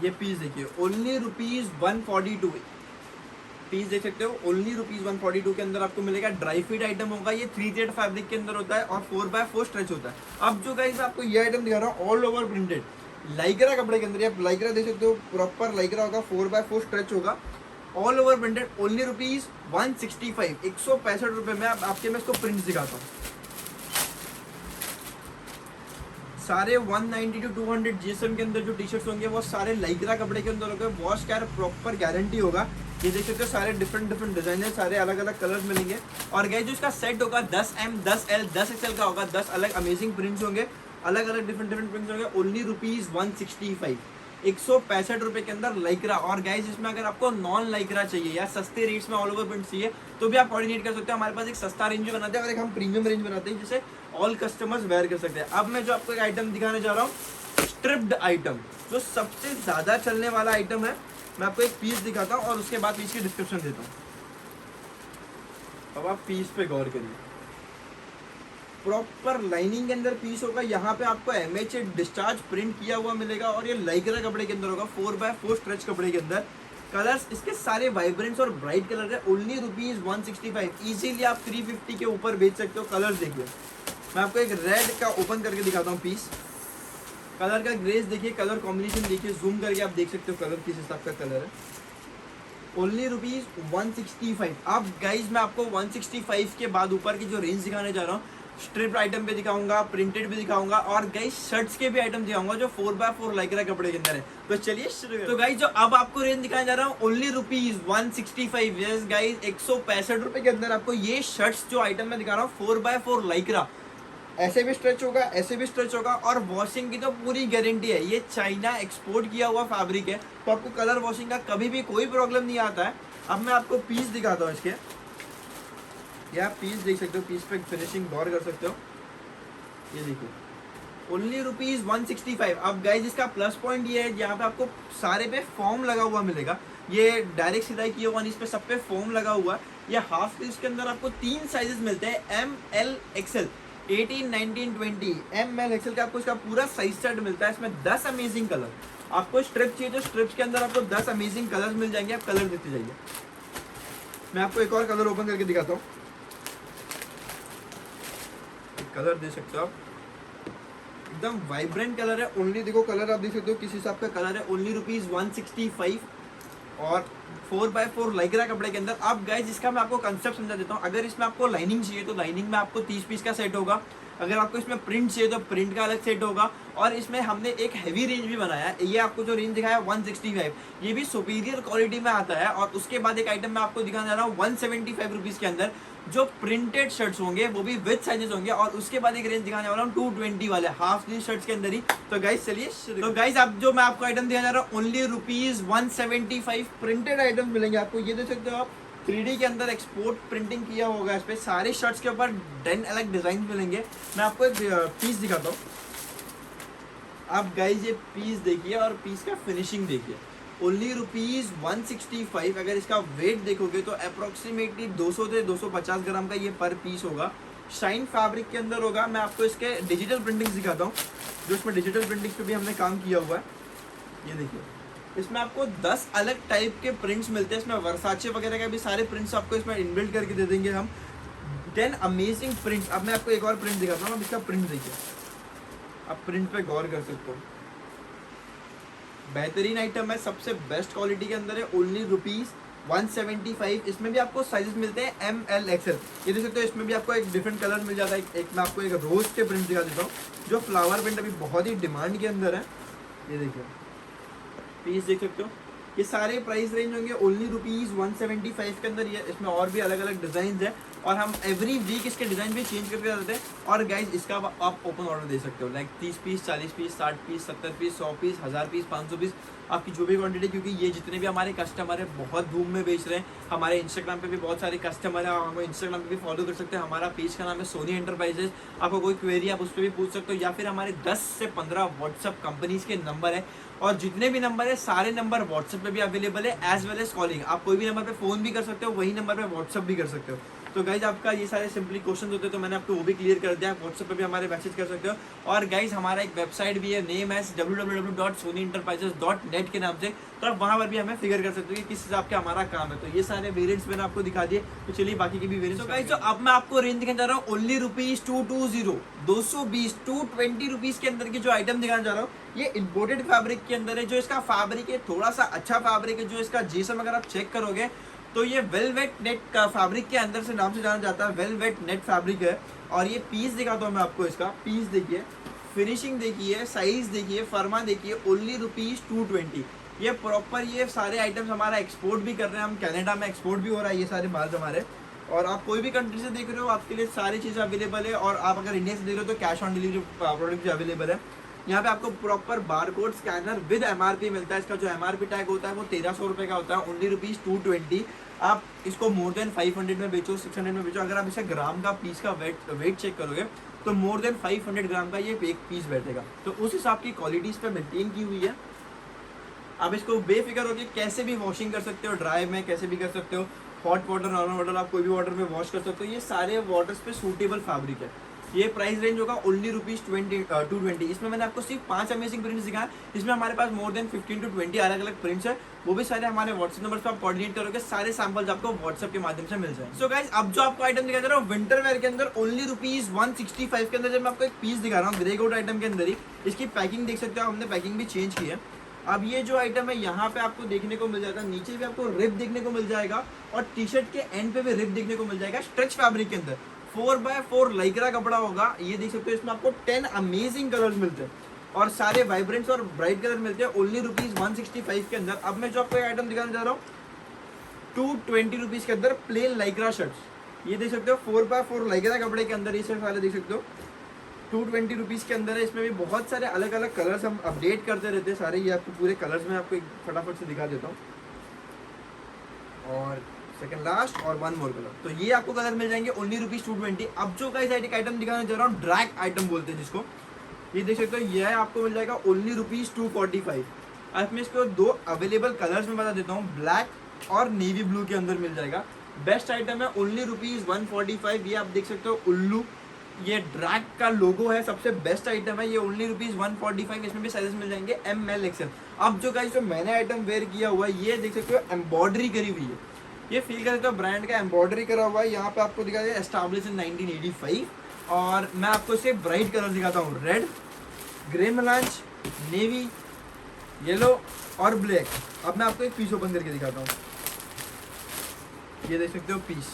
ये पीस देखिए, ओनली ₹142 पीस देख सकते हो, ओनली ₹142 के अंदर आपको मिलेगा। ड्राई फिट आइटम होगा, ये 3/8 फैब्रिक के अंदर होता है और 4x4 स्ट्रेच होता है। अब जो गाइस आपको ये आइटम दिखा रहा हूँ ऑल ओवर प्रिंटेड लाइक्रा कपड़े के अंदर, आप लाइक्रा देख सकते हो, प्रॉपर लाइक्रा होगा, 4x4 स्ट्रेच होगा, ऑल ओवर प्रिंटेड, ओनली ₹165, 165 रुपए में। आपके मैं इसको प्रिंट दिखाता हूँ। सारे 190 to 200 GSM के अंदर जो टी शर्ट्स होंगे वो सारे लाइक्रा कपड़े के अंदर होंगे, वॉश केयर प्रॉपर गारंटी होगा। ये देख सकते हो सारे डिफरेंट डिजाइन है, सारे अलग अलग कलर्स मिलेंगे। और गाइस जो इसका सेट होगा 10M 10L 10XL का होगा, 10 अलग अमेजिंग प्रिंट्स होंगे, अलग अलग डिफरेंट प्रिंट्स होंगे। ओनली ₹165, 165 रुपए के अंदर लाइक्रा। और गाइस इसमें अगर आपको नॉन लाइक्रा चाहिए या सस्ते रेट्स में ऑल ओवर प्रिंट चाहिए तो भी आप कोऑर्डिनेट कर सकते हो। हमारे पास एक सस्ता रेंज भी बनाते हैं और एक हम प्रीमियम रेंज बनाते हैं जिसे ऑल कस्टमर्स वेयर कर सकते हैं। अब मैं जो आपको एक आइटम दिखाने जा रहा हूँ स्ट्रिप्ड आइटम, जो सबसे ज्यादा चलने वाला आइटम है। मैं आपको एक पीस दिखाता हूँ और उसके बाद पीस की डिस्क्रिप्शन देता हूँ। अब आप पीस पे गौर करिए, प्रॉपर लाइनिंग के अंदर पीस होगा, यहाँ पे आपको MH डिस्चार्ज प्रिंट किया हुआ मिलेगा और ये लाइक्रा कपड़े के अंदर होगा, 4x4 स्ट्रेच कपड़े के अंदर। कलर्स इसके सारे वाइब्रेंट्स और ब्राइट कलर है। ओनली ₹165, इजीली आप 350 के ऊपर बेच सकते हो। कलर्स देखिए, मैं आपको एक रेड का ओपन करके दिखाता हूँ पीस। कलर का ग्रेस देखिए, कलर कॉम्बिनेशन देखिए, जूम करके आप देख सकते हो कलर किस हिसाब का कलर है। ओनली ₹165। अब गाइज मैं आपको 165 के बाद ऊपर की जो रेंज दिखाने जा रहा हूँ, स्ट्रिप आइटम भी दिखाऊंगा, प्रिंटेड भी दिखाऊंगा और गाइस शर्ट्स के भी आइटम दिखाऊंगा जो 4x4 लाइक्रा कपड़े के अंदर है। तो चलिए शुरू। तो गाइस जो अब आपको रेंज दिखाने जा रहा हूँ ओनली ₹165। यस गाइस, 165 रुपए के अंदर आपको ये शर्ट्स जो आइटम मैं दिखा रहा हूँ 4x4 लाइक्रा, ऐसे भी स्ट्रेच होगा, ऐसे भी स्ट्रेच होगा और वॉशिंग की तो पूरी गारंटी है। ये चाइना एक्सपोर्ट किया हुआ फैब्रिक है, तो आपको कलर वॉशिंग का कभी भी कोई प्रॉब्लम नहीं आता है। अब मैं आपको पीस दिखाता हूँ इसके, या आप पीस देख सकते हो, पीस पे फिनिशिंग गौर कर सकते हो। ये देखिए, ओनली ₹165। अब गाइज इसका प्लस पॉइंट ये है, यहाँ पे आपको सारे पे फॉर्म लगा हुआ मिलेगा। ये डायरेक्ट सिलाई किया हुआ नहीं, इस पे सब पे फॉर्म लगा हुआ है। ये हाफ स्लीव्स के अंदर आपको 3 साइजेस मिलते हैं, ML XL, 18, 19, 20। ML XL का आपको इसका पूरा साइज सेट मिलता है। इसमें 10 अमेजिंग कलर, आपको स्ट्रिप चाहिए तो स्ट्रिप्स के अंदर आपको 10 अमेजिंग कलर्स मिल जाएंगे, आप कलर देते जाइए। मैं आपको एक और कलर ओपन करके दिखाता हूँ। कलर दे सकते हो आप, एकदम वाइब्रेंट कलर है। ओनली देखो कलर आप देख सकते हो किस हिसाब का कलर है। ओनली ₹165 और 4x4 लाइक्रा कपड़े के अंदर। अब गाइज इसका मैं आपको कंसेप्ट समझा देता हूँ। अगर इसमें आपको लाइनिंग चाहिए तो लाइनिंग में आपको 30 पीस का सेट होगा। अगर आपको इसमें प्रिंट चाहिए तो प्रिंट का अलग सेट होगा। और इसमें हमने एक हैवी रेंज भी बनाया है। ये आपको जो रेंज दिखाया 165, ये भी सुपीरियर क्वालिटी में आता है। और उसके बाद एक आइटम मैं आपको दिखाने जा रहा हूँ 175 रुपीज़ के अंदर, जो प्रिंटेड शर्ट्स होंगे, वो भी विद साइजेस होंगे। और उसके बाद एक रेंज दिखाने वाला हूँ 220 वाले हाफ स्लीव शर्ट्स के अंदर ही। तो गाइज चलिए, तो गाइज अब जो मैं आपको आइटम दिखाने जा रहा हूँ ओनली ₹175 प्रिंटेड आइटम मिलेंगे आपको। ये देख सकते हो आप, 3D के अंदर एक्सपोर्ट प्रिंटिंग किया होगा इस पे। सारे शर्ट्स के ऊपर 10 अलग डिजाइन मिलेंगे। मैं आपको एक पीस दिखाता हूँ। आप गाइज ये पीस देखिए और पीस का फिनिशिंग देखिए। ओनली ₹165। अगर इसका वेट देखोगे तो अप्रोक्सीमेटली 200 से 250 ग्राम का ये पर पीस होगा। शाइन फैब्रिक के अंदर होगा। मैं आपको इसके डिजिटल प्रिंटिंग दिखाता हूँ, जो इसमें डिजिटल प्रिंटिंग पे भी हमने काम किया हुआ है। ये देखिए, इसमें आपको 10 अलग टाइप के प्रिंट्स मिलते हैं। इसमें वर्साचे वगैरह के भी सारे प्रिंट्स आपको इसमें इनबिल्ट करके दे देंगे हम। 10 अमेजिंग प्रिंट्स। अब मैं आपको एक और प्रिंट दिखाता हूँ, अब इसका प्रिंट देखिए, आप प्रिंट पे गौर कर सकते हो। बेहतरीन आइटम है, सबसे बेस्ट क्वालिटी के अंदर है, ओनली ₹175। इसमें भी आपको साइजेस मिलते हैं ML XL। ये देख सकते हो, इसमें भी आपको एक डिफरेंट कलर मिल जाता है। एक मैं आपको एक रोज के प्रिंट दिखा देता हूँ, जो फ्लावर प्रिंट अभी बहुत ही डिमांड के अंदर है। ये देखिए पीस देख सकते हो, ये सारे प्राइस रेंज होंगे ओनली ₹175 के अंदर। ये इसमें और भी अलग अलग डिजाइन है और हम एवरी वीक इसके डिजाइन भी चेंज करके रहते हैं। और गाइज इसका आप ओपन ऑर्डर दे सकते हो, like 30 piece, 40 piece, 60 piece, 70 piece, 100 piece, 1000 piece, 500 piece, आपकी जो भी क्वांटिटी। क्योंकि ये जितने भी हमारे कस्टमर है बहुत धूम में बेच रहे हैं। हमारे इंस्टाग्राम पे भी बहुत सारे कस्टमर है, हमें इंस्टाग्राम पे भी फॉलो कर सकते हैं। हमारा पेज का नाम है सोनी एंटरप्राइजेस। आपको कोई क्वेरी आप उस पर भी पूछ सकते हो, या फिर हमारे 10 से 15 व्हाट्सअप कंपनीज के नंबर है, और जितने भी नंबर है सारे नंबर व्हाट्सएप पे भी अवेलेबल है, एज वेल एज कॉलिंग। आप कोई भी नंबर पे फोन भी कर सकते हो, वही नंबर पे व्हाट्सएप भी कर सकते हो। तो गाइज आपका ये सारे सिंपली क्वेश्चन होते हैं, तो मैंने आपको वो भी क्लियर कर दिया। व्हाट्सएप पे भी हमारे मैसेज कर सकते हो। और गाइज हमारा एक वेबसाइट भी है, नेम है www.sonyenterprises.net के नाम से, तो आप वहाँ पर भी हमें फिगर कर सकते हो कि किस हिसाब के हमारा काम है। तो ये सारे वेरिएंट्स मैंने आपको दिखा दिए, तो चलिए बाकी की भी वेरिएंट्स। तो गाइज तो अब मैं आपको रेंज दिखाने जा रहा हूँ ओनली ₹220 ₹220 के अंदर की जो आइटम दिखाने जा रहा हूँ। ये इम्पोर्टेड फैब्रिक के अंदर है। जो इसका फैब्रिक है थोड़ा सा अच्छा फैब्रिक है। जो इसका जीएसएम अगर आप चेक करोगे तो ये वेलवेट नेट का फैब्रिक के अंदर से नाम से जाना जाता है, वेलवेट नेट फैब्रिक है। और ये पीस दिखाता हूँ मैं आपको, इसका पीस देखिए, फिनिशिंग देखिए, साइज देखिए, फर्मा देखिए, ओनली ₹220। ये प्रॉपर ये सारे आइटम्स हमारा एक्सपोर्ट भी कर रहे हैं हम, कनाडा में एक्सपोर्ट भी हो रहा है ये सारे माल हमारे। और आप कोई भी कंट्री से देख रहे हो आपके लिए सारी चीज़ें अवेलेबल है। और आप अगर इंडिया से देख रहे हो तो कैश ऑन डिलीवरी प्रोडक्ट भी अवेलेबल है। यहाँ पे आपको proper barcode scanner with MRP मिलता है। इसका जो MRP टैग होता है वो 1300 रुपये का होता है, ओनली ₹220। आप इसको मोर देन 500 में बेचो, 600 में बेचो। अगर आप इसे ग्राम का पीस का वेट चेक करोगे तो मोर देन 500 ग्राम का ये एक पीस बैठेगा। तो उस हिसाब की क्वालिटी इस पर मेंटेन की हुई है। आप इसको बेफिक्र होकर कैसे भी वॉशिंग कर सकते हो, ड्राई में कैसे भी कर सकते हो, हॉट वाटर, नॉर्मल वाटर, आप कोई भी वाटर में वॉश कर सकते हो। ये सारे वाटर्स पे सूटेबल फैब्रिक है। ये प्राइस रेंज होगा ओनली ₹220। इसमें मैंने आपको सिर्फ 5 अमेजिंग प्रिंट्स दिखाया। इसमें हमारे पास मोर देन 15 to 20 अलग अलग प्रिंट्स है। वो भी सारे हमारे व्हाट्सएप नंबर पे आप कोऑर्डिनेट करोगे, सारे सैंपल्स आपको व्हाट्सएप के माध्यम से मिल जाए। सो गाइस अब जो आपको आइटम दिखा दे रहा हूँ विंटर वेयर के अंदर ओनली ₹165 के अंदर, जब मैं आपको एक पीस दिखा रहा हूँ ग्रे कोट आइटम के अंदर ही। इसकी पैकिंग देख सकते हो, हमने पैकिंग भी चेंज की है। अब ये जो आइटम है यहाँ पे आपको देखने को मिल जाएगा, नीचे भी आपको रिप देखने को मिल जाएगा और टी शर्ट के एंड पे भी रिप देखने को मिल जाएगा। स्ट्रेच फैब्रिक के अंदर 4x4 लाइक्रा कपड़ा होगा। ये देख सकते हो, इसमें आपको 10 अमेजिंग कलर्स मिलते हैं और सारे वाइब्रेंट्स और ब्राइट कलर मिलते हैं ओनली ₹165 के अंदर। अब मैं जो आपको आइटम दिखाने जा रहा हूँ ₹220 के अंदर प्लेन लाइक्रा शर्ट्स। ये देख सकते हो 4x4 लाइक्रा कपड़े के अंदर ये शर्ट वाले देख सकते हो, ₹220 के अंदर है। इसमें भी बहुत सारे अलग अलग कलर्स हम अपडेट करते रहते हैं सारे। ये आपको पूरे कलर्स में आपको एक फटाफट से दिखा देता हूँ। और सेकंड लास्ट और वन मोर कलर, तो ये आपको कलर मिल जाएंगे ओनली ₹220। अब जो गाइस आइटम दिखाने जा रहा हूँ ड्रैग आइटम बोलते हैं जिसको, ये देख सकते हो, यह आपको मिल जाएगा ओनली ₹245। अब मैं इसको दो अवेलेबल कलर्स में बता देता हूँ, ब्लैक और नेवी ब्लू के अंदर मिल जाएगा। बेस्ट आइटम है ओनली ₹145। ये आप देख सकते हो उल्लू, ये ड्रैग का लोगो है, सबसे बेस्ट आइटम है। ये ओनली ₹145। इसमें भी साइजेस मिल जाएंगे ML XL। अब जो गाइस जो मैंने आइटम वेयर किया हुआ है, ये देख सकते हो एम्ब्रॉयडरी करी हुई है। ये फील कर सकते हो ब्रांड का एम्ब्रॉयडरी करा हुआ है। यहाँ पे आपको दिखा दिया एस्टैब्लिश इन 1985। और मैं आपको इसे ब्राइट कलर दिखाता हूँ, रेड, ग्रे मेलांज, नेवी, येलो और ब्लैक। अब मैं आपको एक पीस ओपन करके दिखाता हूँ। ये देख सकते हो पीस,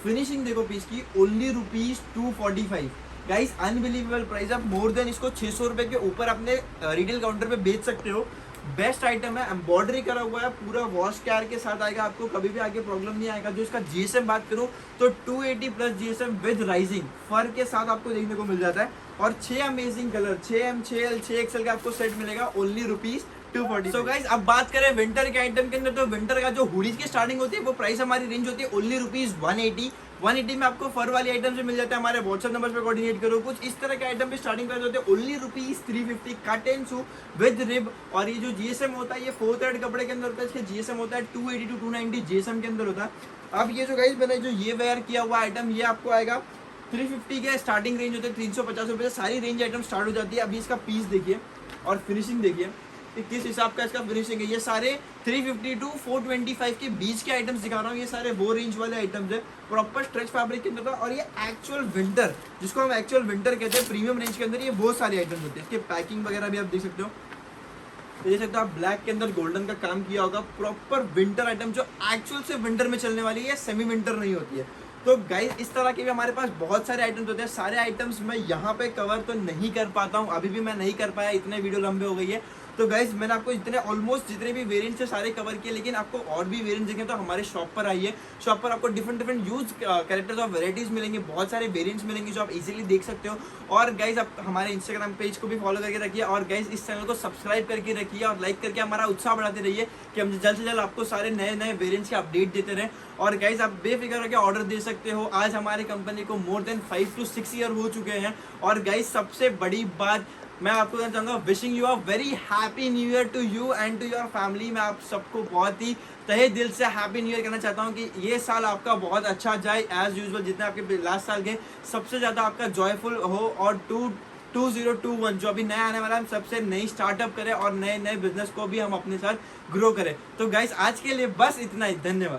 फिनिशिंग देखो पीस की, ओनली ₹245। Guys unbelievable price. आप मोर देन इसको 600 रुपये के ऊपर अपने रिटेल काउंटर पे बेच सकते हो। बेस्ट आइटम है, एम्ब्रॉयडरी करा हुआ है, पूरा वॉश केयर के साथ आएगा, आपको कभी भी आगे प्रॉब्लम नहीं आएगा। जो इसका जीएसएम बात करूं तो 280 प्लस जीएसएम विद राइजिंग फर के साथ आपको देखने को मिल जाता है। और 6 amazing colour, 6M, 6L, 6XL का आपको सेट मिलेगा ओनली ₹240। सो गाइस अब बात करें विंटर के आइटम के अंदर, तो विंटर का जो हुडीज की स्टार्टिंग होती है वो प्राइस हमारी रेंज होती है ओनली ₹180। 180 में आपको फर वाली आइटम से मिल जाता है। हमारे व्हाट्सएप नंबर पे कोऑर्डिनेट करो। कुछ इस तरह के आइटम पे स्टार्टिंग प्राइस होते हैं only ₹350 cut and shoe with rib. और ये जो जीएसएम होता है ये 4/3 कपड़े के अंदर होता है। इसके जीएसएम होता है 280 to 290 जीएसएम के अंदर होता है। अब ये जो गाइस मैंने जो ये वेयर किया हुआ आइटम, ये आपको आएगा 350 के स्टार्टिंग रेंज होते हैं। 350 रुपये से सारी रेंज आइटम स्टार्ट हो जाती है। अभी इसका पीस देखिए और फिनिशिंग देखिए, कि किस हिसाब का इसका फिनिशिंग है। ये सारे 350 टू 425 के बीच के आइटम्स दिखा रहा हूँ, ये सारे वो रेंज वाले आइटम्स है, प्रॉपर स्ट्रेच फैब्रिक के अंदर था। और ये एक्चुअल विंटर, जिसको हम एक्चुअल विंटर कहते हैं, प्रीमियम रेंज के अंदर ये बहुत सारे आइटम्स होते हैं। इसके पैकिंग वगैरह भी आप देख सकते हो, देख सकते हो आप, ब्लैक के अंदर गोल्डन का काम किया होगा। प्रॉपर विंटर आइटम जो एक्चुअल से विंटर में चलने वाली है, सेमी विंटर नहीं होती है। तो गाइस इस तरह के भी हमारे पास बहुत सारे आइटम्स होते हैं। सारे आइटम्स मैं यहाँ पे कवर तो नहीं कर पाता हूँ, अभी भी मैं नहीं कर पाया, इतने वीडियो लंबे हो गई है। तो गाइस मैंने आपको इतने ऑलमोस्ट जितने भी वेरिएंट्स है सारे कवर किए, लेकिन आपको और भी वेरिएंट्स देखें तो हमारे शॉप पर आइए। शॉप पर आपको डिफरेंट यूज कैरेक्टर्स और वेराइटीज मिलेंगे, बहुत सारे वेरिएंट्स मिलेंगे जो आप इजीली देख सकते हो। और गाइस आप हमारे इंस्टाग्राम पेज को भी फॉलो करके रखिए, और गाइस इस चैनल को सब्सक्राइब करके रखिए और लाइक करके हमारा उत्साह बढ़ाते रहिए कि हम जल्द से जल्द आपको सारे नए नए वेरिएंट्स के अपडेट देते रहें। और गाइस आप बेफिक्र होकर ऑर्डर दे सकते हो। आज हमारी कंपनी को मोर देन 5 to 6 ईयर हो चुके हैं। और गाइस सबसे बड़ी बात मैं आपको कहना चाहूँगा, wishing you a very happy new year to you and to your family. मैं आप सबको बहुत ही तहे दिल से हैप्पी न्यू ईयर कहना चाहता हूँ कि ये साल आपका बहुत अच्छा जाए, एज यूजुअल जितने आपके लास्ट साल के सबसे ज़्यादा आपका जॉयफुल हो। और 2021 जो अभी नया आने वाला है, हम सबसे नई स्टार्टअप करें और नए नए बिजनेस को भी हम अपने साथ ग्रो करें। तो गाइस आज के लिए बस इतना ही, धन्यवाद।